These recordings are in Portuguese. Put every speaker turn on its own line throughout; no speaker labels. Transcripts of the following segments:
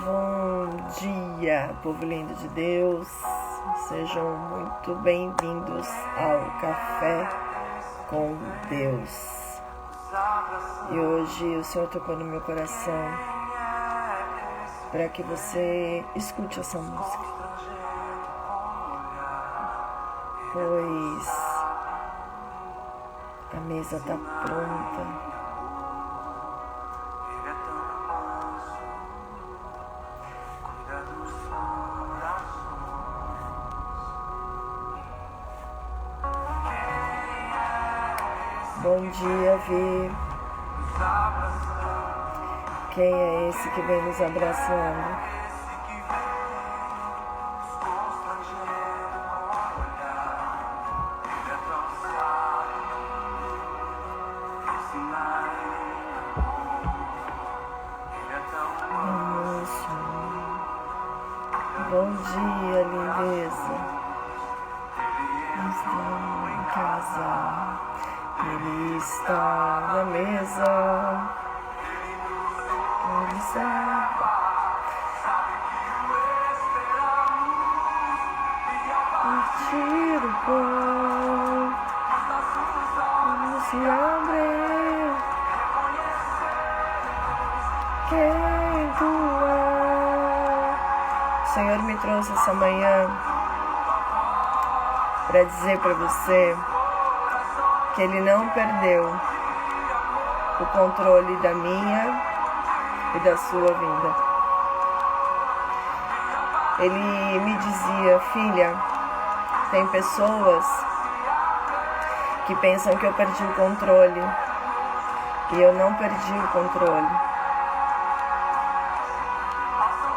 Bom dia, povo lindo de Deus, sejam muito bem-vindos ao Café com Deus. E hoje o Senhor tocou no meu coração para que você escute essa música, pois a mesa está pronta. Bom dia, Vi. Quem é esse que vem nos abraçando? Bom dia, lindeza. Estamos em casa. Ele está na mesa. Ele está. Partir o pão. Como se abre. Quem tu é? O Senhor me trouxe essa manhã para dizer para você que Ele não perdeu o controle da minha e da sua vida. Ele me dizia: filha, tem pessoas que pensam que eu perdi o controle e eu não perdi o controle.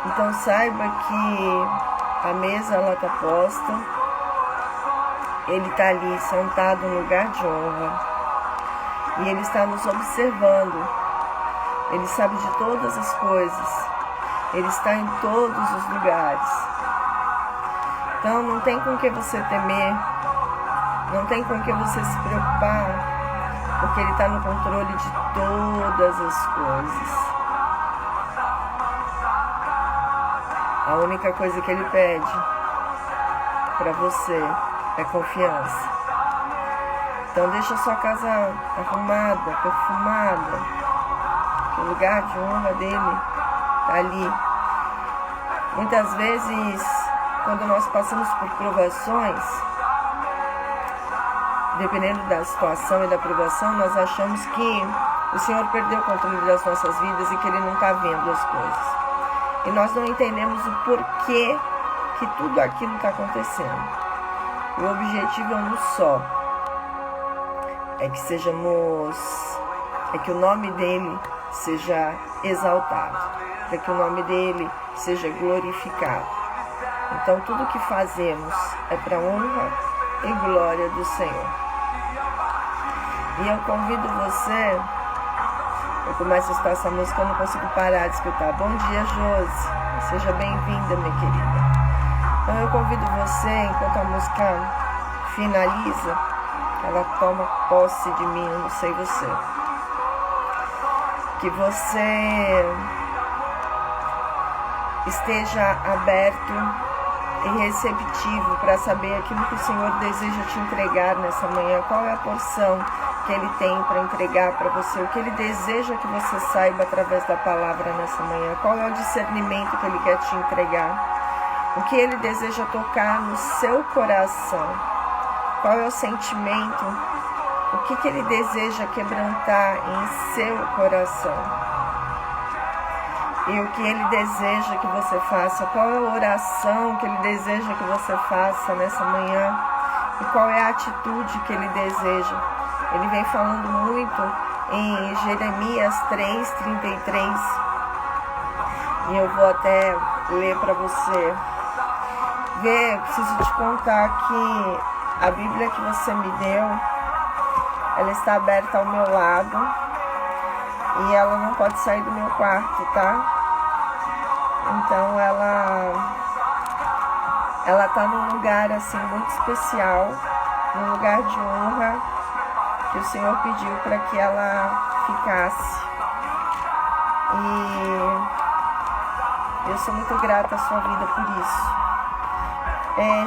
Então saiba que a mesa ela está posta. Ele está ali sentado no lugar de honra e Ele está nos observando. Ele sabe de todas as coisas. Ele está em todos os lugares. Então não tem com que você temer, não tem com que você se preocupar, porque Ele está no controle de todas as coisas. A única coisa que Ele pede para você é confiança. Então deixa a sua casa arrumada, perfumada, que o lugar de honra dele está ali. Muitas vezes, quando nós passamos por provações, dependendo da situação e da provação, nós achamos que o Senhor perdeu o controle das nossas vidas e que Ele não está vendo as coisas. E nós não entendemos o porquê que tudo aquilo está acontecendo. O objetivo é um só, é que o nome dele seja exaltado, para que o nome dele seja glorificado. Então tudo que fazemos é para a honra e glória do Senhor. E eu convido você, eu começo a escutar essa música, eu não consigo parar de escutar. Bom dia, Josi, seja bem-vinda, minha querida. Então eu convido você, enquanto a música finaliza, ela toma posse de mim, eu não sei você, que você esteja aberto e receptivo para saber aquilo que o Senhor deseja te entregar nessa manhã, qual é a porção que Ele tem para entregar para você, o que Ele deseja que você saiba através da palavra nessa manhã, qual é o discernimento que Ele quer te entregar. O que Ele deseja tocar no seu coração? Qual é o sentimento? O que Ele deseja quebrantar em seu coração? E o que Ele deseja que você faça? Qual é a oração que Ele deseja que você faça nessa manhã? E qual é a atitude que Ele deseja? Ele vem falando muito em Jeremias 3:33. E eu vou até ler para você. Preciso te contar que a Bíblia que você me deu, ela está aberta ao meu lado e ela não pode sair do meu quarto, tá? Então ela está num lugar assim muito especial, num lugar de honra que o Senhor pediu para que ela ficasse. E Eu sou muito grata à sua vida por isso.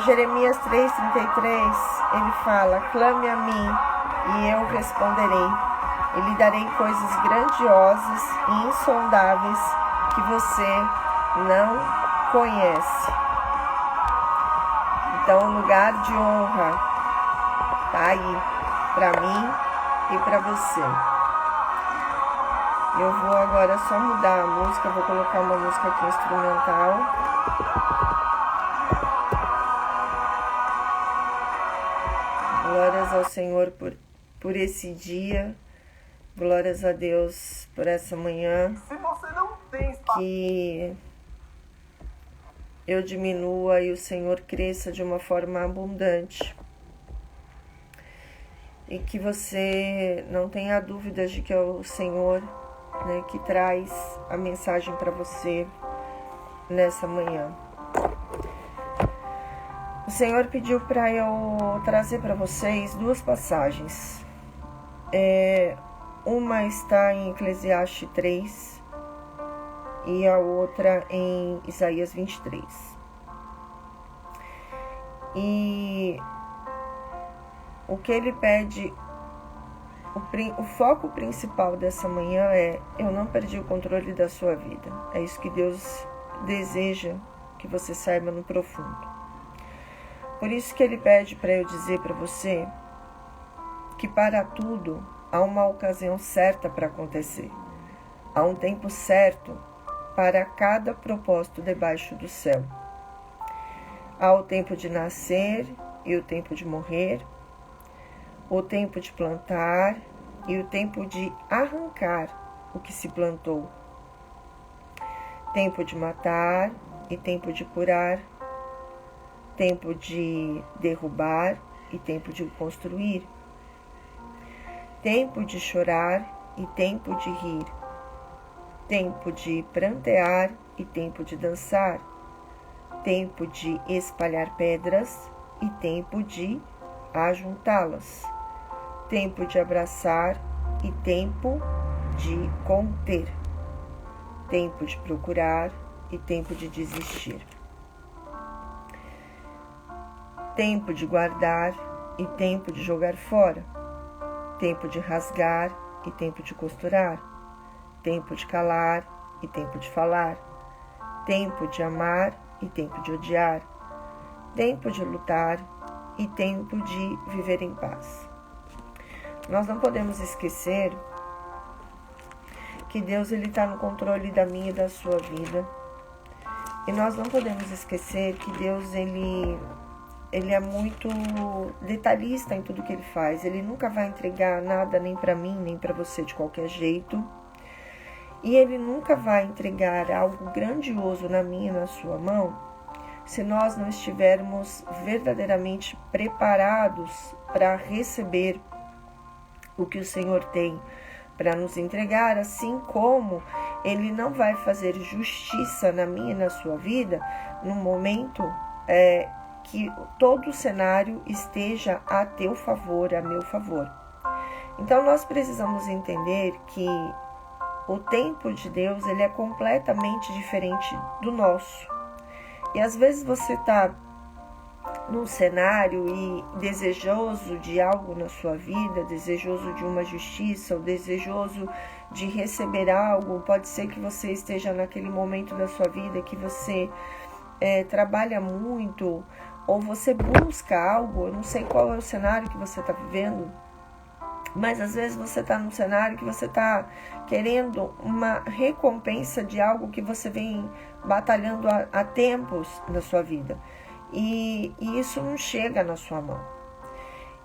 Jeremias 3,33, ele fala: clame a mim e eu responderei. E lhe darei coisas grandiosas e insondáveis que você não conhece. Então, o lugar de honra tá aí para mim e para você. Eu vou agora só mudar a música, vou colocar uma música aqui instrumental. Glórias ao Senhor por esse dia. Glórias a Deus por essa manhã. Que eu diminua e o Senhor cresça de uma forma abundante. E que você não tenha dúvidas de que é o Senhor, né, que traz a mensagem para você nessa manhã. O Senhor pediu para eu trazer para vocês duas passagens. Uma está em Eclesiastes 3 e a outra em Isaías 23. E o que ele pede, o foco principal dessa manhã é: eu não perdi o controle da sua vida. É isso que Deus deseja que você saiba no profundo. Por isso que ele pede para eu dizer para você que para tudo há uma ocasião certa para acontecer. Há um tempo certo para cada propósito debaixo do céu. Há o tempo de nascer e o tempo de morrer, o tempo de plantar e o tempo de arrancar o que se plantou, tempo de matar e tempo de curar, tempo de derrubar e tempo de construir, tempo de chorar e tempo de rir, tempo de prantear e tempo de dançar, tempo de espalhar pedras e tempo de ajuntá-las, tempo de abraçar e tempo de conter, tempo de procurar e tempo de desistir, tempo de guardar e tempo de jogar fora, tempo de rasgar e tempo de costurar, tempo de calar e tempo de falar, tempo de amar e tempo de odiar, tempo de lutar e tempo de viver em paz. Nós não podemos esquecer que Deus está no controle da minha e da sua vida. E nós não podemos esquecer que Deus ele é muito detalhista em tudo que ele faz. Ele nunca vai entregar nada nem para mim, nem para você de qualquer jeito. E ele nunca vai entregar algo grandioso na minha e na sua mão se nós não estivermos verdadeiramente preparados para receber o que o Senhor tem para nos entregar, assim como ele não vai fazer justiça na minha e na sua vida no momento que todo o cenário esteja a teu favor, a meu favor. Então nós precisamos entender que o tempo de Deus ele é completamente diferente do nosso. E às vezes você está num cenário e desejoso de algo na sua vida, desejoso de uma justiça, ou desejoso de receber algo. Pode ser que você esteja naquele momento da sua vida que você trabalha muito, ou você busca algo. Eu não sei qual é o cenário que você está vivendo, mas às vezes você está num cenário que você está querendo uma recompensa de algo que você vem batalhando há tempos na sua vida. E isso não chega na sua mão.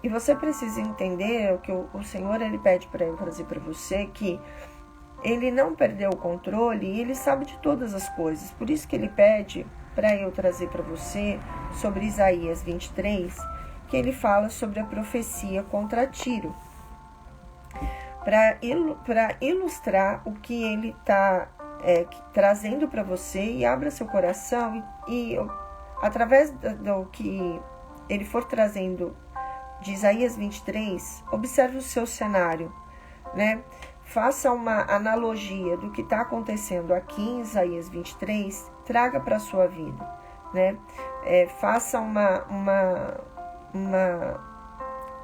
E você precisa entender o que o Senhor ele pede para eu trazer para você, que ele não perdeu o controle e ele sabe de todas as coisas. Por isso que ele pede para eu trazer para você sobre Isaías 23, que ele fala sobre a profecia contra Tiro, para ilustrar o que ele está trazendo para você. E abra seu coração e através do que ele for trazendo de Isaías 23, observe o seu cenário, né? faça uma analogia do que está acontecendo aqui em Isaías 23, traga para a sua vida, né? Faça uma,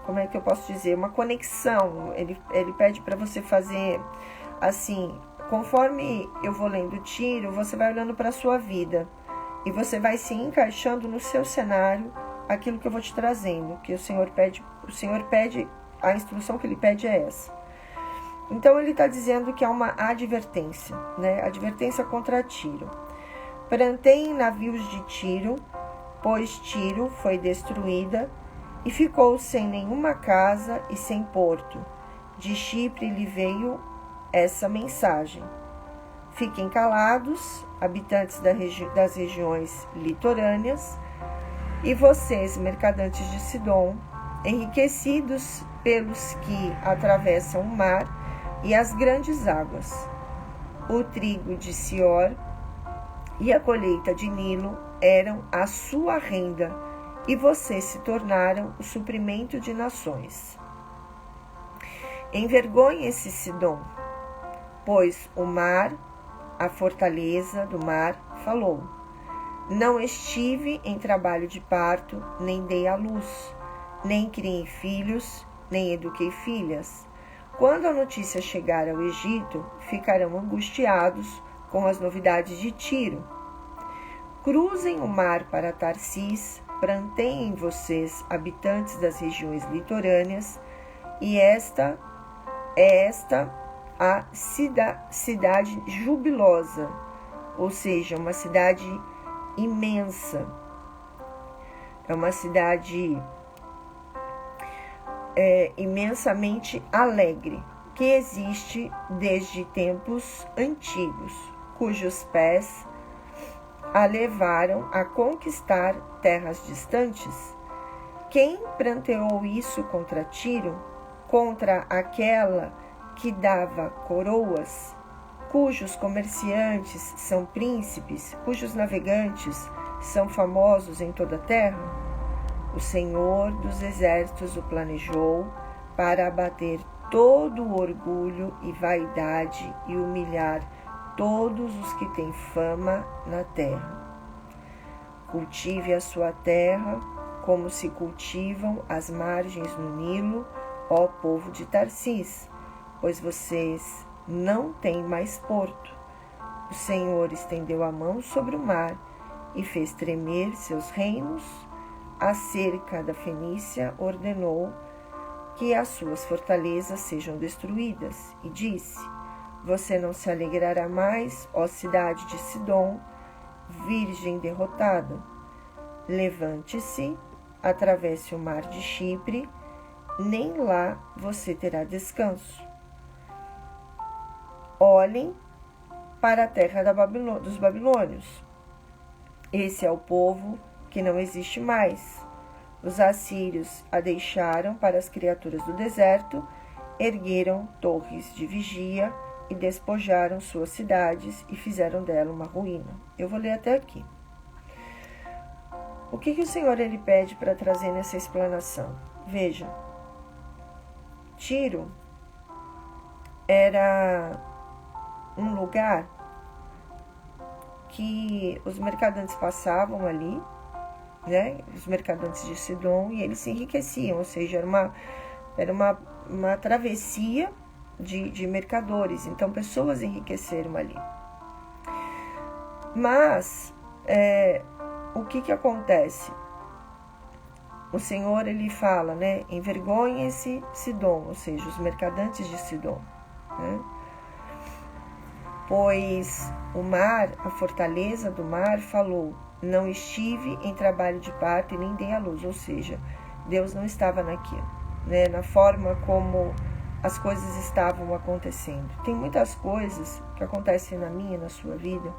como é que eu posso dizer, uma conexão. Ele pede para você fazer assim, conforme eu vou lendo Tiro, você vai olhando para a sua vida e você vai se encaixando no seu cenário, aquilo que eu vou te trazendo, que o Senhor pede, a instrução que ele pede é essa. Então ele está dizendo que é uma advertência, né? Advertência contra Tiro. Planteiem navios de Tiro, pois Tiro foi destruída e ficou sem nenhuma casa e sem porto. De Chipre lhe veio essa mensagem: fiquem calados, habitantes das regiões litorâneas, e vocês, mercadantes de Sidom, enriquecidos pelos que atravessam o mar e as grandes águas. O trigo de Sior e a colheita de Nilo eram a sua renda, e vocês se tornaram o suprimento de nações. Envergonhe-se, Sidom, pois o mar, a fortaleza do mar, falou: não estive em trabalho de parto, nem dei à luz, nem criei filhos, nem eduquei filhas. Quando a notícia chegar ao Egito, ficarão angustiados com as novidades de Tiro. Cruzem o mar para Tarsis, planteiem vocês, habitantes das regiões litorâneas, e esta é a cidade jubilosa, ou seja, uma cidade imensa. É uma cidade imensamente alegre, que existe desde tempos antigos, cujos pés a levaram a conquistar terras distantes. Quem planteou isso contra Tiro, contra aquela que dava coroas, cujos comerciantes são príncipes, cujos navegantes são famosos em toda a terra? O Senhor dos Exércitos o planejou para abater todo o orgulho e vaidade e humilhar todos os que têm fama na terra. Cultive a sua terra como se cultivam as margens do Nilo, ó povo de Tarsis, pois vocês não têm mais porto. O Senhor estendeu a mão sobre o mar e fez tremer seus reinos. Acerca da Fenícia ordenou que as suas fortalezas sejam destruídas e disse: você não se alegrará mais, ó cidade de Sidom, virgem derrotada. Levante-se, atravesse o mar de Chipre, nem lá você terá descanso. Olhem para a terra dos babilônios. Esse é o povo que não existe mais. Os assírios a deixaram para as criaturas do deserto, ergueram torres de vigia e despojaram suas cidades e fizeram dela uma ruína. Eu vou ler até aqui. O que o Senhor ele pede para trazer nessa explanação? Veja, Tiro era um lugar que os mercadantes passavam ali, né? Os mercadantes de Sidom, e eles se enriqueciam, ou seja, era uma travessia de mercadores, então pessoas enriqueceram ali. Mas o que acontece? O Senhor ele fala, né? Envergonhem-se Sidom, ou seja, os mercadantes de Sidom, né? Pois o mar, a fortaleza do mar, falou: não estive em trabalho de parto e nem dei à luz, ou seja, Deus não estava naquilo, né? Na forma como as coisas estavam acontecendo. Tem muitas coisas que acontecem na minha e na sua vida,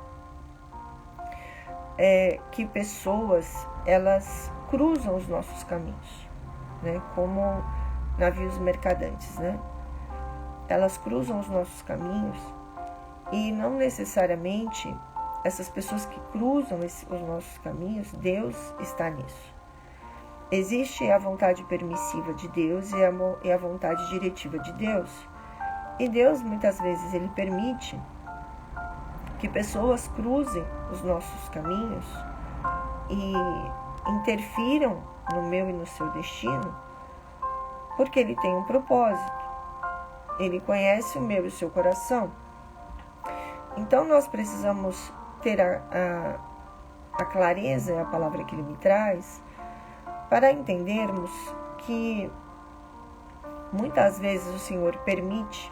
que pessoas, elas cruzam os nossos caminhos, né? Como navios mercadantes, né? Elas cruzam os nossos caminhos e não necessariamente essas pessoas que cruzam os nossos caminhos, Deus está nisso. Existe a vontade permissiva de Deus e a vontade diretiva de Deus. E Deus, muitas vezes, Ele permite que pessoas cruzem os nossos caminhos e interfiram no meu e no seu destino, porque Ele tem um propósito. Ele conhece o meu e o seu coração. Então, nós precisamos ter a clareza, é a palavra que Ele me traz, para entendermos que muitas vezes o Senhor permite,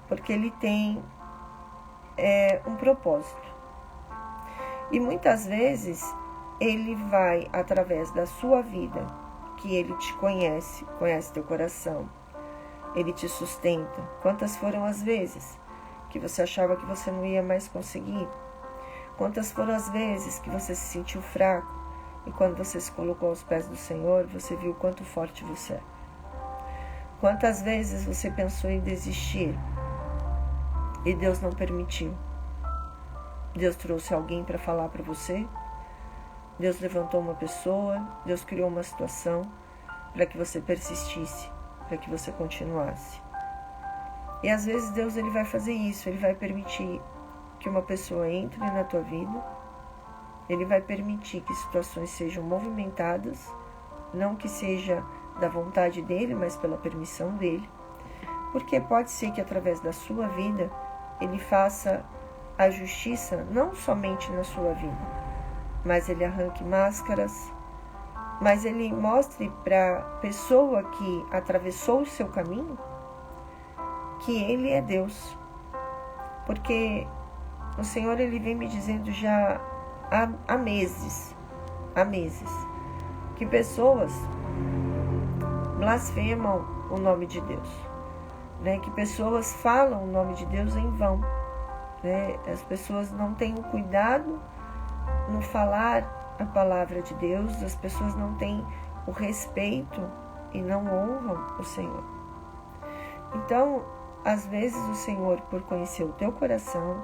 porque Ele tem um propósito. E muitas vezes Ele vai, através da sua vida, que Ele te conhece teu coração, Ele te sustenta. Quantas foram as vezes que você achava que você não ia mais conseguir? Quantas foram as vezes que você se sentiu fraco e quando você se colocou aos pés do Senhor, você viu quanto forte você é? Quantas vezes você pensou em desistir e Deus não permitiu? Deus trouxe alguém para falar para você, Deus levantou uma pessoa, Deus criou uma situação para que você persistisse, para que você continuasse. E às vezes Deus ele vai fazer isso, Ele vai permitir que uma pessoa entre na tua vida, Ele vai permitir que situações sejam movimentadas, não que seja da vontade dEle, mas pela permissão dEle, porque pode ser que através da sua vida Ele faça a justiça não somente na sua vida, mas Ele arranque máscaras, mas Ele mostre para a pessoa que atravessou o seu caminho que Ele é Deus. Porque o Senhor Ele vem me dizendo já há meses, que pessoas blasfemam o nome de Deus, né? Que pessoas falam o nome de Deus em vão, né? As pessoas não têm o cuidado no falar a palavra de Deus, as pessoas não têm o respeito e não honram o Senhor. Então, às vezes o Senhor, por conhecer o teu coração,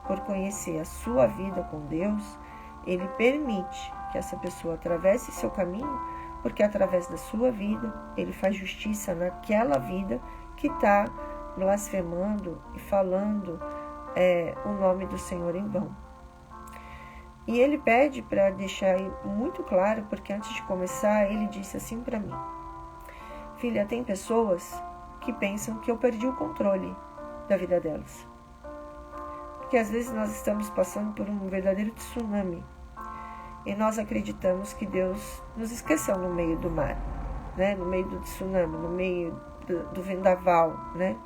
por conhecer a sua vida com Deus, Ele permite que essa pessoa atravesse seu caminho, porque através da sua vida, Ele faz justiça naquela vida que está blasfemando e falando o nome do Senhor em vão. E Ele pede para deixar muito claro, porque antes de começar, Ele disse assim para mim: filha, tem pessoas que pensam que eu perdi o controle da vida delas. Porque às vezes nós estamos passando por um verdadeiro tsunami e nós acreditamos que Deus nos esqueceu no meio do mar, né? No meio do tsunami, no meio do vendaval, né?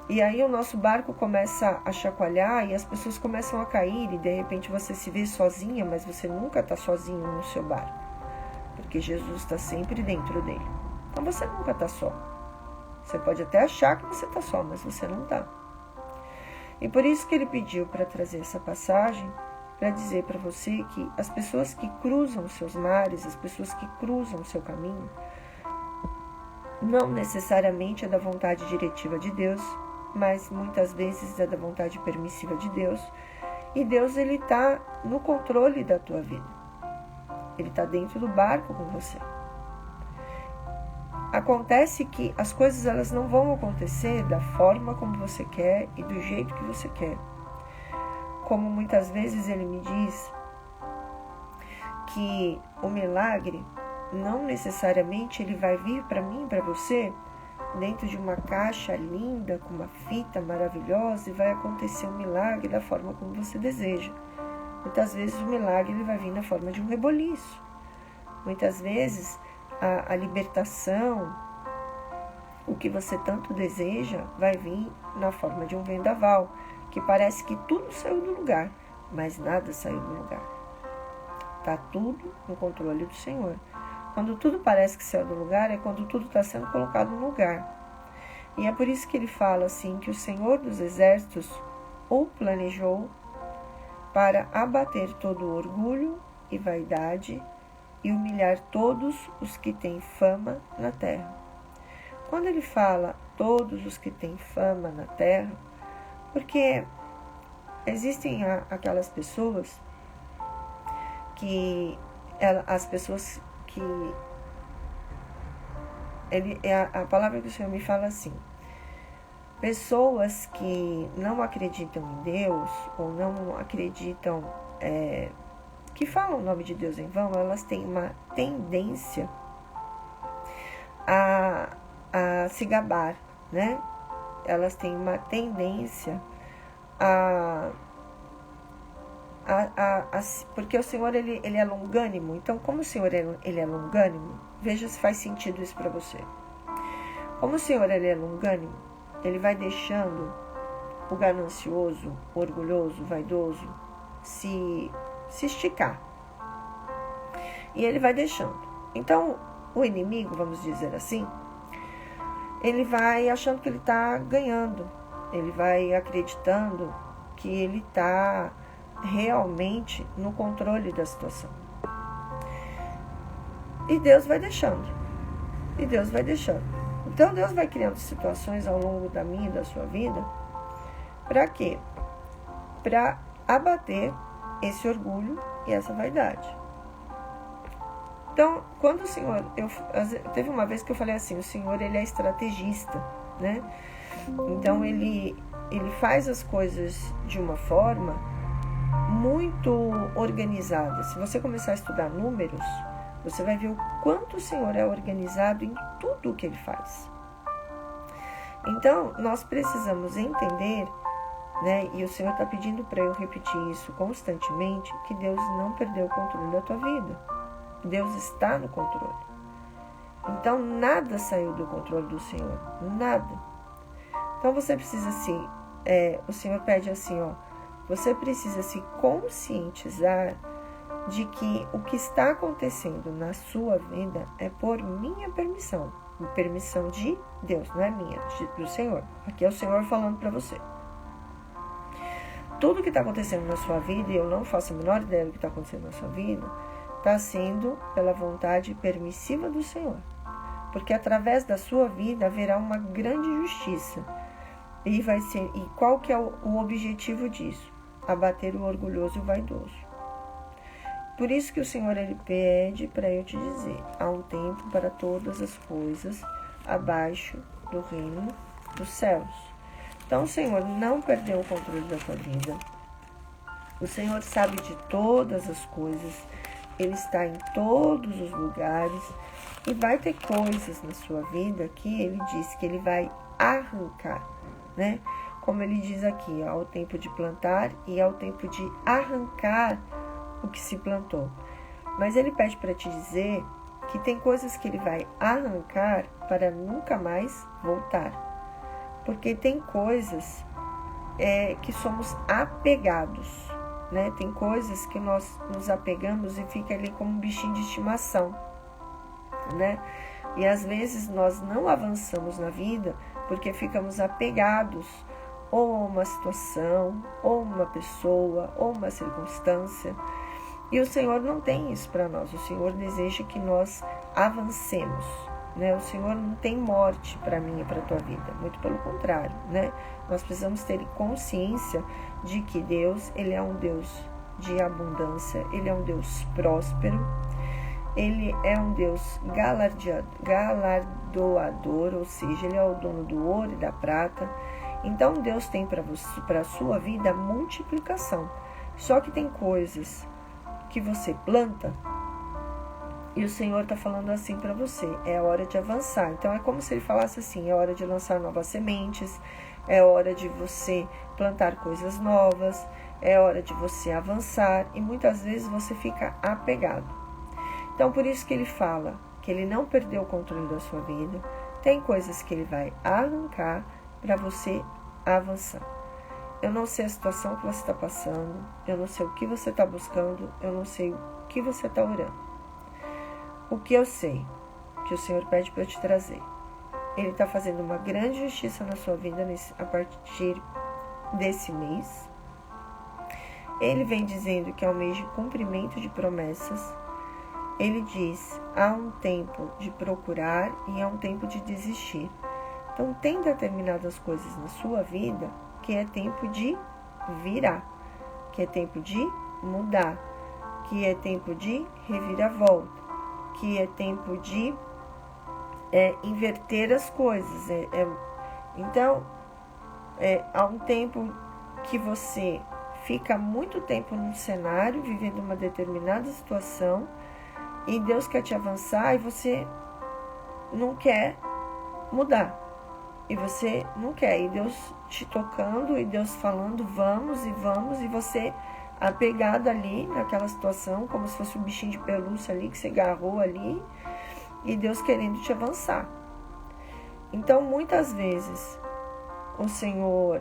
E aí o nosso barco começa a chacoalhar e as pessoas começam a cair e de repente você se vê sozinha, mas você nunca está sozinho no seu barco, porque Jesus está sempre dentro dele. Então você nunca está só. Você pode até achar que você está só, mas você não está. E por isso que Ele pediu para trazer essa passagem, para dizer para você que as pessoas que cruzam os seus mares, as pessoas que cruzam o seu caminho, não necessariamente é da vontade diretiva de Deus, mas muitas vezes é da vontade permissiva de Deus. E Deus, Ele está no controle da tua vida. Ele está dentro do barco com você. Acontece que as coisas elas não vão acontecer da forma como você quer e do jeito que você quer. Como muitas vezes Ele me diz que o milagre não necessariamente ele vai vir para mim, para você, dentro de uma caixa linda, com uma fita maravilhosa, e vai acontecer um milagre da forma como você deseja. Muitas vezes o milagre ele vai vir na forma de um reboliço. Muitas vezes a libertação, o que você tanto deseja, vai vir na forma de um vendaval, que parece que tudo saiu do lugar, mas nada saiu do lugar. Está tudo no controle do Senhor. Quando tudo parece que saiu do lugar, é quando tudo está sendo colocado no lugar. E é por isso que Ele fala assim, que o Senhor dos Exércitos o planejou para abater todo o orgulho e vaidade e humilhar todos os que têm fama na terra. Quando Ele fala todos os que têm fama na terra, porque existem aquelas pessoas que as pessoas que a palavra que o Senhor me fala assim, Pessoas que não acreditam em Deus ou não acreditam, que falam o nome de Deus em vão, elas têm uma tendência a se gabar, né? Elas têm uma tendência porque o Senhor ele é longânimo. Então, como o Senhor ele é longânimo, veja se faz sentido isso para você. Como o Senhor ele é longânimo, ele vai deixando o ganancioso, o orgulhoso, o vaidoso se esticar. E ele vai deixando. Então, o inimigo, vamos dizer assim, ele vai achando que ele está ganhando. Ele vai acreditando que ele está realmente no controle da situação. E Deus vai deixando. E Deus vai deixando. Então, Deus vai criando situações ao longo da minha e da sua vida. Para quê? Para abater esse orgulho e essa vaidade. Então, quando o Senhor... teve uma vez que eu falei assim, o Senhor ele é estrategista, né? Então, ele faz as coisas de uma forma muito organizada. Se você começar a estudar números, você vai ver o quanto o Senhor é organizado em tudo o que Ele faz. Então, nós precisamos entender, né? E o Senhor está pedindo para eu repetir isso constantemente, que Deus não perdeu o controle da tua vida. Deus está no controle. Então, nada saiu do controle do Senhor. Nada. Então, você precisa o Senhor pede assim, você precisa se conscientizar de que o que está acontecendo na sua vida é por minha permissão. Permissão de Deus, não é minha, do Senhor. Aqui é o Senhor falando para você. Tudo que está acontecendo na sua vida, e eu não faço a menor ideia do que está acontecendo na sua vida, está sendo pela vontade permissiva do Senhor. Porque através da sua vida haverá uma grande justiça. E qual que é o objetivo disso? Abater o orgulhoso e o vaidoso. Por isso que o Senhor ele pede para eu te dizer, há um tempo para todas as coisas abaixo do reino dos céus. Então o Senhor não perdeu o controle da tua vida. O Senhor sabe de todas as coisas. Ele está em todos os lugares. E vai ter coisas na sua vida que Ele diz que Ele vai arrancar, né? Como Ele diz aqui, ao tempo de plantar e ao tempo de arrancar o que se plantou. Mas Ele pede para te dizer que tem coisas que Ele vai arrancar para nunca mais voltar. Porque tem coisas que somos apegados, né? Tem coisas que nós nos apegamos e fica ali como um bichinho de estimação, né? E às vezes nós não avançamos na vida porque ficamos apegados ou a uma situação, ou uma pessoa, ou uma circunstância. E o Senhor não tem isso para nós. O Senhor deseja que nós avancemos, né? O Senhor não tem morte para mim e para a tua vida. Muito pelo contrário, né? Nós precisamos ter consciência de que Deus, Ele é um Deus de abundância. Ele é um Deus próspero. Ele é um Deus galardoador, ou seja, Ele é o dono do ouro e da prata. Então, Deus tem para a sua vida multiplicação. Só que tem coisas que você planta e o Senhor está falando assim para você, é hora de avançar. Então, é como se Ele falasse assim, é hora de lançar novas sementes, é hora de você plantar coisas novas, é hora de você avançar e muitas vezes você fica apegado. Então, por isso que Ele fala que Ele não perdeu o controle da sua vida, tem coisas que Ele vai arrancar para você avançar. Eu não sei a situação que você está passando, eu não sei o que você está buscando, eu não sei o que você está orando. O que eu sei, que o Senhor pede para eu te trazer, Ele está fazendo uma grande justiça na sua vida a partir desse mês. Ele vem dizendo que é um mês de cumprimento de promessas. Ele diz, há um tempo de procurar e há um tempo de desistir. Então, tem determinadas coisas na sua vida que é tempo de virar, que é tempo de mudar, que é tempo de reviravolta, que é tempo de inverter as coisas. Então, há um tempo que você fica muito tempo num cenário, vivendo uma determinada situação, e Deus quer te avançar e você não quer mudar. E você não quer. E Deus te tocando e Deus falando, vamos, e você apegado ali naquela situação, como se fosse um bichinho de pelúcia ali, que você agarrou ali, e Deus querendo te avançar. Então, muitas vezes, o Senhor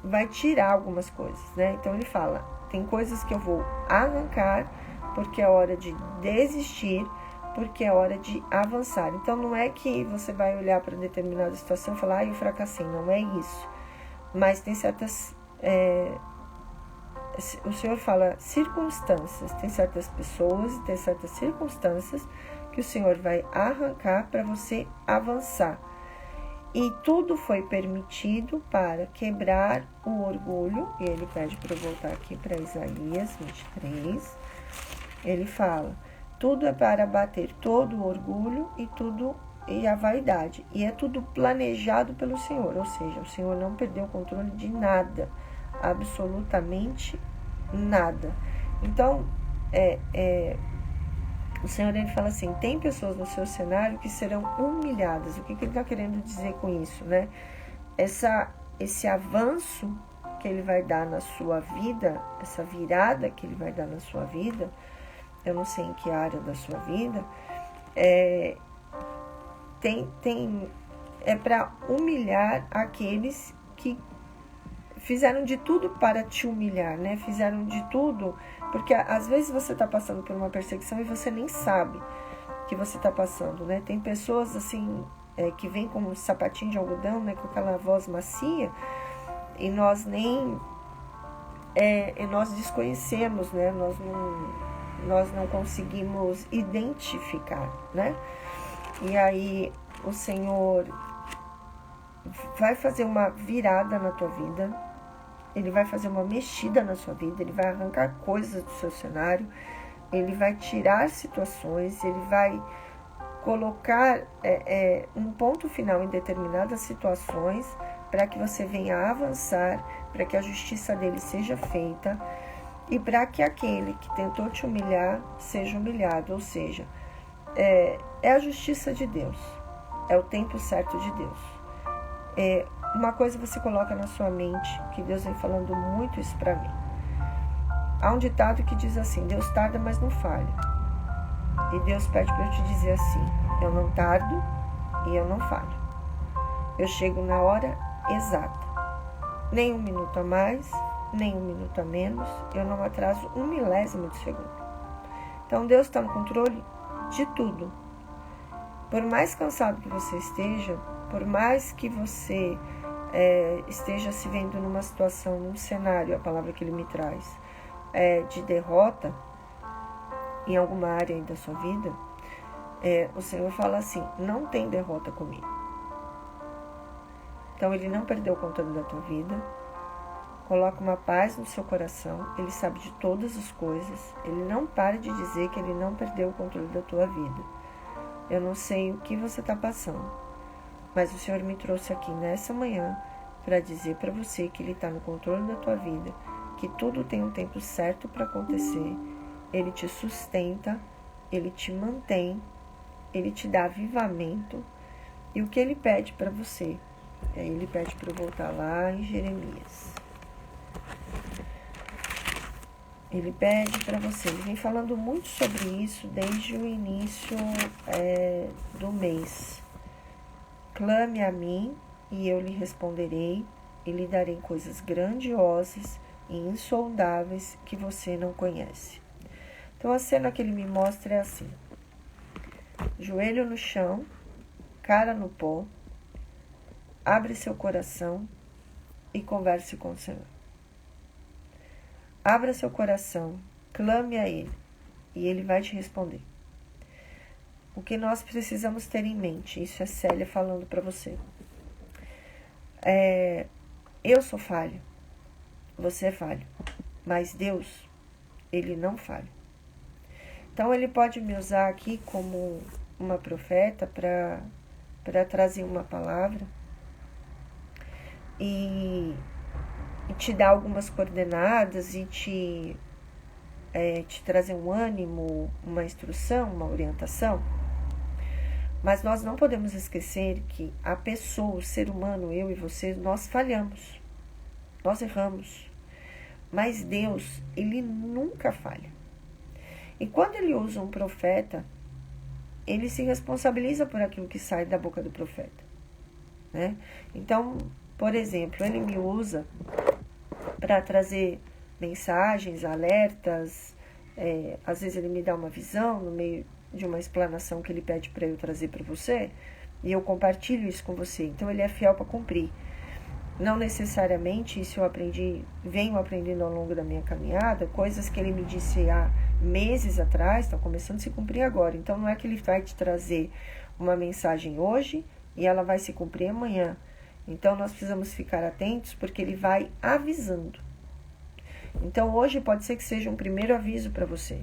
vai tirar algumas coisas, né? Então, ele fala, tem coisas que eu vou arrancar, porque é hora de desistir, porque é hora de avançar. Então, não é que você vai olhar para determinada situação e falar, eu fracassei, não é isso. Mas tem certas... o Senhor fala circunstâncias, tem certas pessoas e tem certas circunstâncias que o Senhor vai arrancar para você avançar. E tudo foi permitido para quebrar o orgulho. E ele pede para eu voltar aqui para Isaías 23. Ele fala, tudo é para abater todo o orgulho e a vaidade. E é tudo planejado pelo Senhor. Ou seja, o Senhor não perdeu o controle de nada. Absolutamente nada. Então, o Senhor, ele fala assim, tem pessoas no seu cenário que serão humilhadas. O que ele está querendo dizer com isso, né? Esse avanço que ele vai dar na sua vida, essa virada que ele vai dar na sua vida, eu não sei em que área da sua vida, é para humilhar aqueles que fizeram de tudo para te humilhar, né? Fizeram de tudo, porque às vezes você está passando por uma perseguição e você nem sabe que você está passando, né? Tem pessoas assim que vêm com um sapatinho de algodão, né? Com aquela voz macia, e nós nós desconhecemos, né? Nós não conseguimos identificar, né? E aí o Senhor vai fazer uma virada na tua vida, ele vai fazer uma mexida na sua vida, ele vai arrancar coisas do seu cenário, ele vai tirar situações, ele vai colocar um ponto final em determinadas situações para que você venha avançar, para que a justiça dele seja feita e para que aquele que tentou te humilhar seja humilhado, ou seja, é a justiça de Deus, é o tempo certo de Deus. Uma coisa você coloca na sua mente, que Deus vem falando muito isso para mim. Há um ditado que diz assim, Deus tarda, mas não falha. E Deus pede para eu te dizer assim, eu não tardo e eu não falho. Eu chego na hora exata. Nem um minuto a mais, nem um minuto a menos. Eu não atraso um milésimo de segundo. Então Deus está no controle de tudo. Por mais cansado que você esteja, por mais que você esteja se vendo numa situação, num cenário, a palavra que ele me traz, de derrota, em alguma área da sua vida, o Senhor fala assim, não tem derrota comigo. Então ele não perdeu o controle da tua vida, coloca uma paz no seu coração, ele sabe de todas as coisas, ele não para de dizer que ele não perdeu o controle da tua vida. Eu não sei o que você está passando, mas o Senhor me trouxe aqui nessa manhã para dizer para você que ele está no controle da tua vida, que tudo tem um tempo certo para acontecer, ele te sustenta, ele te mantém, ele te dá avivamento, e o que ele pede para você? Ele pede para eu voltar lá em Jeremias. Ele pede para você, ele vem falando muito sobre isso desde o início do mês. Clame a mim e eu lhe responderei e lhe darei coisas grandiosas e insondáveis que você não conhece. Então a cena que ele me mostra é assim, joelho no chão, cara no pó, abre seu coração e converse com o Senhor. Abra seu coração, clame a Ele e Ele vai te responder. O que nós precisamos ter em mente, isso é Célia falando para você. Eu sou falho, você é falho, mas Deus, Ele não falha. Então Ele pode me usar aqui como uma profeta para trazer uma palavra, e te dar algumas coordenadas e te trazer um ânimo, uma instrução, uma orientação. Mas nós não podemos esquecer que a pessoa, o ser humano, eu e você, nós falhamos, nós erramos. Mas Deus, Ele nunca falha. E quando Ele usa um profeta, Ele se responsabiliza por aquilo que sai da boca do profeta, né? Então, por exemplo, Ele me usa para trazer mensagens, alertas, às vezes Ele me dá uma visão no meio de uma explanação que Ele pede para eu trazer para você, e eu compartilho isso com você. Então, Ele é fiel para cumprir. Não necessariamente, isso eu venho aprendendo ao longo da minha caminhada, coisas que Ele me disse há meses atrás, estão começando a se cumprir agora. Então, não é que Ele vai te trazer uma mensagem hoje e ela vai se cumprir amanhã. Então, nós precisamos ficar atentos, porque Ele vai avisando. Então, hoje pode ser que seja um primeiro aviso para você.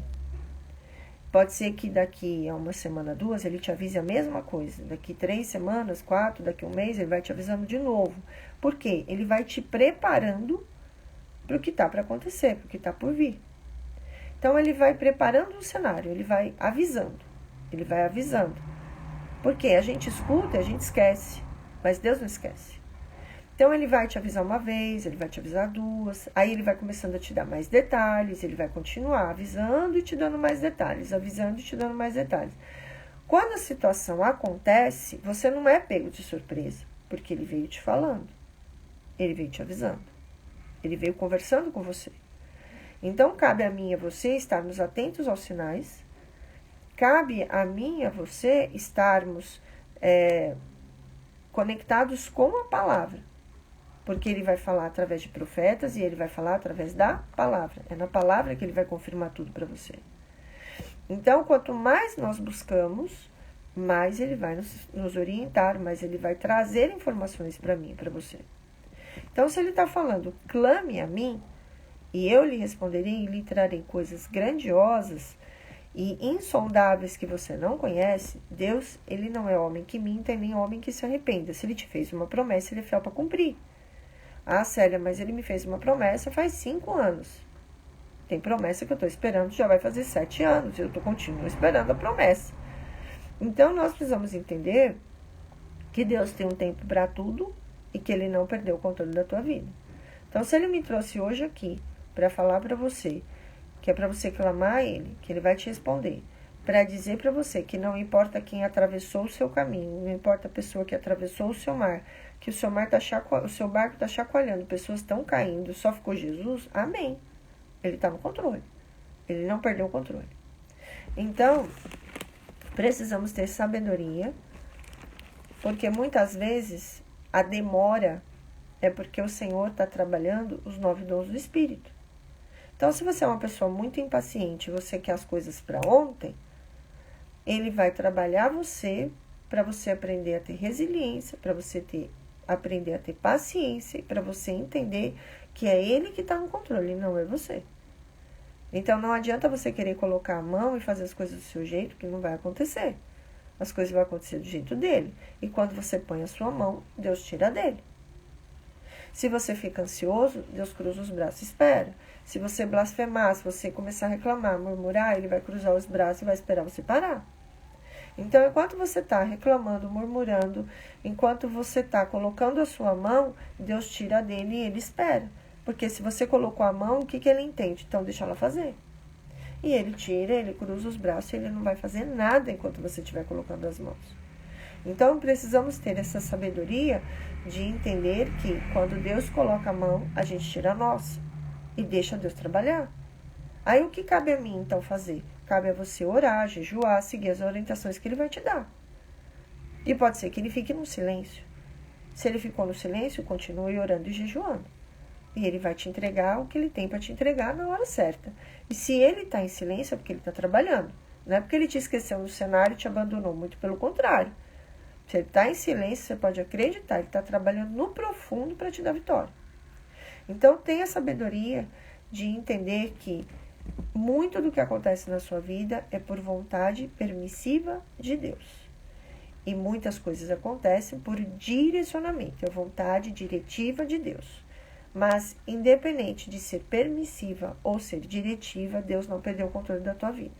Pode ser que daqui a uma semana, 2, Ele te avise a mesma coisa. Daqui 3 semanas, 4, daqui a um mês, Ele vai te avisando de novo. Por quê? Ele vai te preparando para o que está para acontecer, para o que está por vir. Então, Ele vai preparando o cenário, Ele vai avisando. Ele vai avisando. Porque a gente escuta e a gente esquece. Mas Deus não esquece. Então, Ele vai te avisar uma vez, Ele vai te avisar 2, aí Ele vai começando a te dar mais detalhes, Ele vai continuar avisando e te dando mais detalhes, avisando e te dando mais detalhes. Quando a situação acontece, você não é pego de surpresa, porque Ele veio te falando, Ele veio te avisando, Ele veio conversando com você. Então, cabe a mim e a você estarmos atentos aos sinais, cabe a mim e a você estarmos conectados com a palavra. Porque Ele vai falar através de profetas e Ele vai falar através da palavra. É na palavra que Ele vai confirmar tudo para você. Então, quanto mais nós buscamos, mais Ele vai nos orientar, mais Ele vai trazer informações para mim e para você. Então, se Ele está falando, clame a mim, e eu lhe responderei e lhe trarei coisas grandiosas e insondáveis que você não conhece, Deus, Ele não é homem que minta e nem homem que se arrependa. Se Ele te fez uma promessa, Ele é fiel para cumprir. Ah, Célia, mas Ele me fez uma promessa faz 5 anos. Tem promessa que eu estou esperando, já vai fazer 7 anos. Eu continuo esperando a promessa. Então, nós precisamos entender que Deus tem um tempo para tudo e que Ele não perdeu o controle da tua vida. Então, se Ele me trouxe hoje aqui para falar para você, que é para você clamar a Ele, que Ele vai te responder, para dizer para você que não importa quem atravessou o seu caminho, não importa a pessoa que atravessou o seu mar, que o seu barco está chacoalhando, pessoas estão caindo, só ficou Jesus, amém. Ele está no controle. Ele não perdeu o controle. Então, precisamos ter sabedoria, porque muitas vezes a demora é porque o Senhor está trabalhando os 9 dons do Espírito. Então, se você é uma pessoa muito impaciente, você quer as coisas para ontem, Ele vai trabalhar você para você aprender a ter resiliência, para você aprender a ter paciência e para você entender que é Ele que está no controle, não é você. Então, não adianta você querer colocar a mão e fazer as coisas do seu jeito, que não vai acontecer. As coisas vão acontecer do jeito dele. E quando você põe a sua mão, Deus tira dele. Se você fica ansioso, Deus cruza os braços e espera. Se você blasfemar, se você começar a reclamar, murmurar, Ele vai cruzar os braços e vai esperar você parar. Então, enquanto você está reclamando, murmurando, enquanto você está colocando a sua mão, Deus tira dele e Ele espera. Porque se você colocou a mão, o que Ele entende? Então, deixa ela fazer. E Ele tira, Ele cruza os braços e Ele não vai fazer nada enquanto você estiver colocando as mãos. Então, precisamos ter essa sabedoria de entender que quando Deus coloca a mão, a gente tira a nossa e deixa Deus trabalhar. Aí, o que cabe a mim, então, fazer? Cabe a você orar, jejuar, seguir as orientações que Ele vai te dar. E pode ser que Ele fique no silêncio. Se Ele ficou no silêncio, continue orando e jejuando. E Ele vai te entregar o que Ele tem para te entregar na hora certa. E se Ele está em silêncio, é porque Ele está trabalhando. Não é porque Ele te esqueceu no cenário e te abandonou. Muito pelo contrário. Se Ele está em silêncio, você pode acreditar. Ele está trabalhando no profundo para te dar vitória. Então, tenha sabedoria de entender que muito do que acontece na sua vida é por vontade permissiva de Deus. E muitas coisas acontecem por direcionamento, é a vontade diretiva de Deus. Mas, independente de ser permissiva ou ser diretiva, Deus não perdeu o controle da tua vida.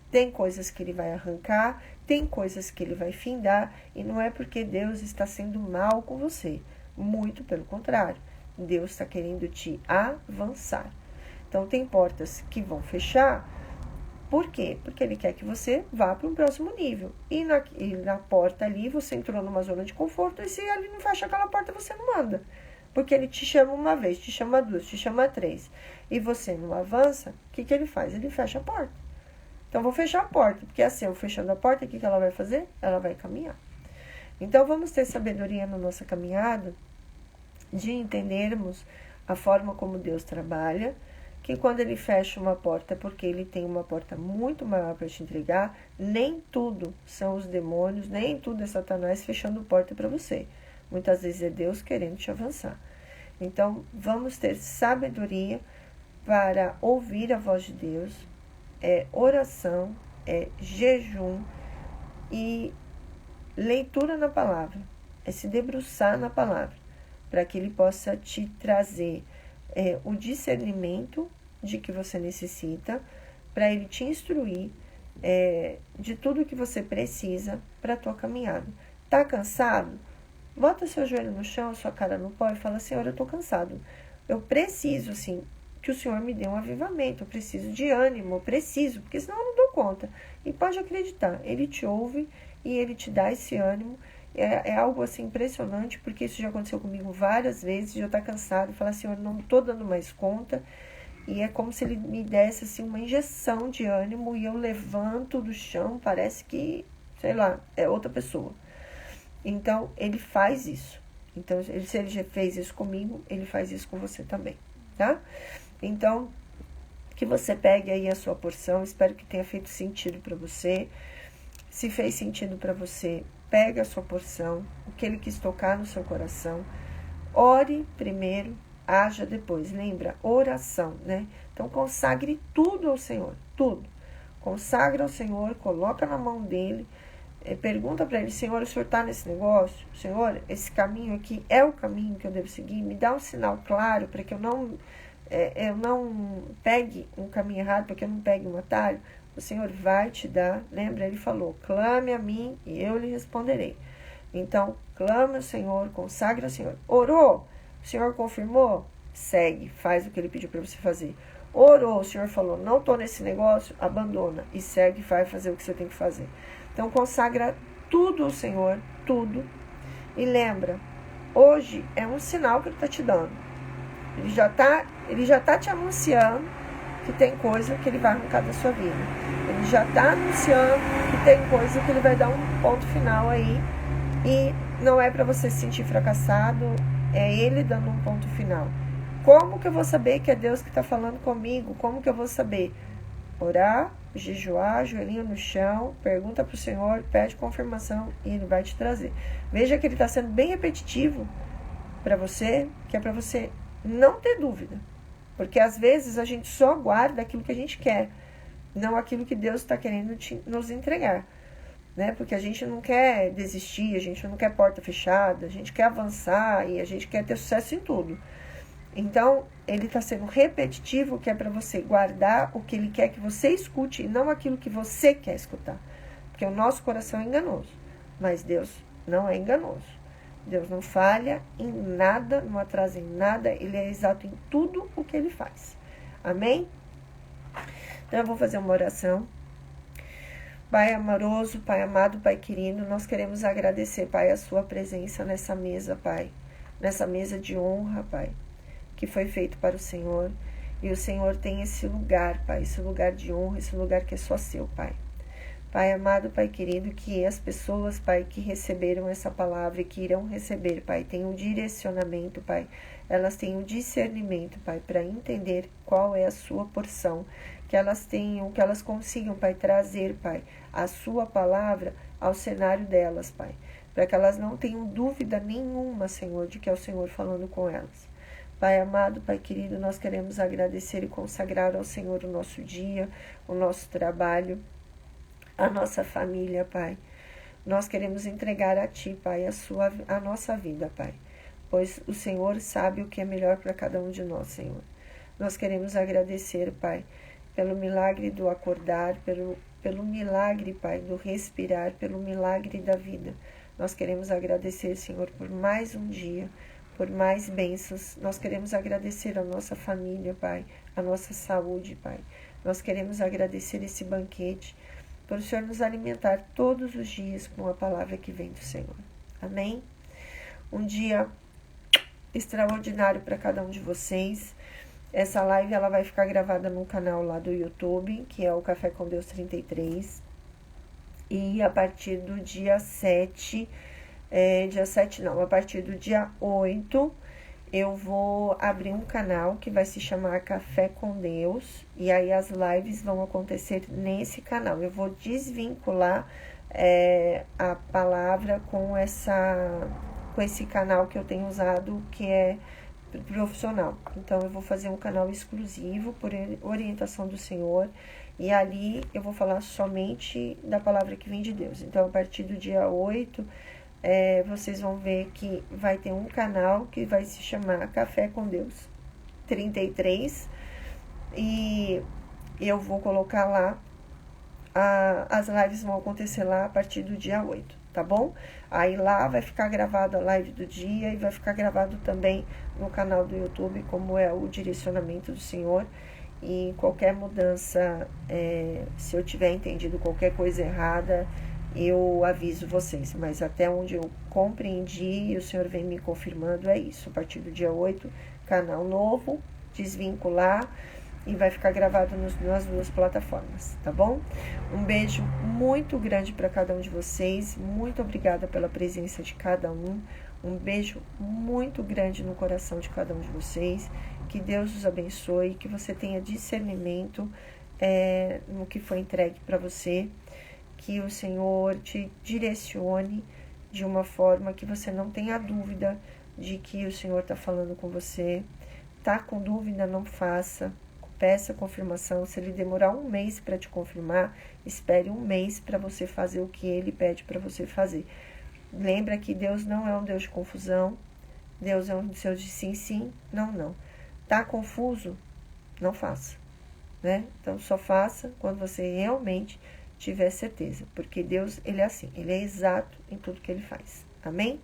Tem coisas que Ele vai arrancar, tem coisas que Ele vai findar, e não é porque Deus está sendo mal com você. Muito pelo contrário, Deus está querendo te avançar. Então, tem portas que vão fechar. Por quê? Porque Ele quer que você vá para um próximo nível. E na porta ali, você entrou numa zona de conforto, e se Ele não fecha aquela porta, você não anda. Porque Ele te chama uma vez, te chama duas, te chama três, e você não avança, o que Ele faz? Ele fecha a porta. Então, vou fechar a porta, porque assim, eu fechando a porta, o que ela vai fazer? Ela vai caminhar. Então, vamos ter sabedoria na nossa caminhada, de entendermos a forma como Deus trabalha, que quando Ele fecha uma porta é porque Ele tem uma porta muito maior para te entregar. Nem tudo são os demônios, nem tudo é Satanás fechando porta para você. Muitas vezes é Deus querendo te avançar. Então, vamos ter sabedoria para ouvir a voz de Deus, é oração, é jejum e leitura na palavra, é se debruçar na palavra, para que Ele possa te trazer o discernimento de que você necessita, para Ele te instruir de tudo que você precisa para a tua caminhada. Tá cansado? Bota seu joelho no chão, sua cara no pó e fala: Senhor, eu estou cansado. Eu preciso, assim, que o Senhor me dê um avivamento. Eu preciso de ânimo, eu preciso, porque senão eu não dou conta. E pode acreditar, Ele te ouve e Ele te dá esse ânimo. É algo, assim, impressionante, porque isso já aconteceu comigo várias vezes, de eu estar cansado e falar: Senhor, não estou dando mais conta. E é como se Ele me desse, assim, uma injeção de ânimo e eu levanto do chão, parece que, sei lá, é outra pessoa. Então, Ele faz isso. Então, se Ele já fez isso comigo, Ele faz isso com você também, tá? Então, que você pegue aí a sua porção. Espero que tenha feito sentido para você. Se fez sentido para você, pega a sua porção, o que Ele quis tocar no seu coração. Ore primeiro, haja depois. Lembra? Oração, né? Então, consagre tudo ao Senhor, tudo. Consagra ao Senhor, coloca na mão dEle. Pergunta para Ele: Senhor, o Senhor está nesse negócio? Senhor, esse caminho aqui é o caminho que eu devo seguir? Me dá um sinal claro para que eu não pegue um caminho errado, para que eu não pegue um atalho. O Senhor vai te dar. Lembra? Ele falou: clame a mim e eu lhe responderei. Então, clame ao Senhor, consagra ao Senhor. Orou? O Senhor confirmou? Segue, faz o que Ele pediu para você fazer. Orou, o Senhor falou: não estou nesse negócio? Abandona e segue, vai fazer o que você tem que fazer. Então, consagra tudo ao Senhor, tudo. E lembra, hoje é um sinal que Ele está te dando. Ele já tá te anunciando que tem coisa que Ele vai arrancar da sua vida. Ele já está anunciando que tem coisa que Ele vai dar um ponto final aí. E não é para você se sentir fracassado, é Ele dando um ponto final. Como que eu vou saber que é Deus que está falando comigo? Como que eu vou saber? Orar, jejuar, joelhinho no chão, pergunta para o Senhor, pede confirmação e Ele vai te trazer. Veja que Ele está sendo bem repetitivo para você, que é para você não ter dúvida. Porque às vezes a gente só guarda aquilo que a gente quer, não aquilo que Deus está querendo nos entregar. Né? Porque a gente não quer desistir, a gente não quer porta fechada, a gente quer avançar e a gente quer ter sucesso em tudo. Então, Ele está sendo repetitivo, que é para você guardar o que Ele quer que você escute e não aquilo que você quer escutar. Porque o nosso coração é enganoso, mas Deus não é enganoso. Deus não falha em nada, não atrasa em nada, Ele é exato em tudo o que Ele faz. Amém? Então, eu vou fazer uma oração. Pai amoroso, Pai amado, Pai querido, nós queremos agradecer, Pai, a Sua presença nessa mesa, Pai. Nessa mesa de honra, Pai, que foi feito para o Senhor. E o Senhor tem esse lugar, Pai, esse lugar de honra, esse lugar que é só seu, Pai. Pai amado, Pai querido, que as pessoas, Pai, que receberam essa palavra e que irão receber, Pai, tenham um direcionamento, Pai. Elas tenham discernimento, Pai, para entender qual é a sua porção. Que elas tenham, que elas consigam, Pai, trazer, Pai, a sua palavra ao cenário delas, Pai. Para que elas não tenham dúvida nenhuma, Senhor, de que é o Senhor falando com elas. Pai amado, Pai querido, nós queremos agradecer e consagrar ao Senhor o nosso dia, o nosso trabalho, a nossa família, Pai. Nós queremos entregar a Ti, Pai, a nossa vida, Pai, pois o Senhor sabe o que é melhor para cada um de nós, Senhor. Nós queremos agradecer, Pai, pelo milagre do acordar, pelo milagre, Pai, do respirar, pelo milagre da vida. Nós queremos agradecer, Senhor, por mais um dia, por mais bênçãos. Nós queremos agradecer a nossa família, Pai, a nossa saúde, Pai. Nós queremos agradecer esse banquete, por o Senhor nos alimentar todos os dias com a palavra que vem do Senhor. Amém? Um dia extraordinário para cada um de vocês. Essa live ela vai ficar gravada no canal lá do YouTube, que é o Café com Deus 33. E a partir do dia 7, a partir do dia 8, eu vou abrir um canal que vai se chamar Café com Deus. E aí as lives vão acontecer nesse canal. Eu vou desvincular a palavra com esse canal que eu tenho usado, que é profissional. Então eu vou fazer um canal exclusivo por orientação do Senhor, e ali eu vou falar somente da palavra que vem de Deus. Então a partir do dia 8, vocês vão ver que vai ter um canal que vai se chamar Café com Deus 33, e eu vou colocar lá, as lives vão acontecer lá a partir do dia 8, tá bom? Aí lá vai ficar gravada a live do dia e vai ficar gravado também no canal do YouTube, como é o direcionamento do Senhor. E qualquer mudança, se eu tiver entendido qualquer coisa errada, eu aviso vocês. Mas até onde eu compreendi e o Senhor vem me confirmando, é isso. A partir do dia 8, canal novo, desvincular, e vai ficar gravado nas duas plataformas, tá bom? Um beijo muito grande para cada um de vocês. Muito obrigada pela presença de cada um. Um beijo muito grande no coração de cada um de vocês. Que Deus os abençoe, que você tenha discernimento no que foi entregue para você. Que o Senhor te direcione de uma forma que você não tenha dúvida de que o Senhor está falando com você. Tá com dúvida, não faça. Peça confirmação. Se ele demorar um mês para te confirmar, espere um mês para você fazer o que ele pede para você fazer. Lembra que Deus não é um Deus de confusão. Deus é um Deus de sim, sim, não, não. Tá confuso? Não faça, né? Então, só faça quando você realmente tiver certeza. Porque Deus, ele é assim. Ele é exato em tudo que ele faz. Amém?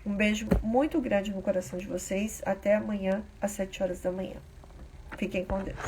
Um beijo muito grande no coração de vocês. Até amanhã, às 7 horas da manhã. Fiquem com Deus.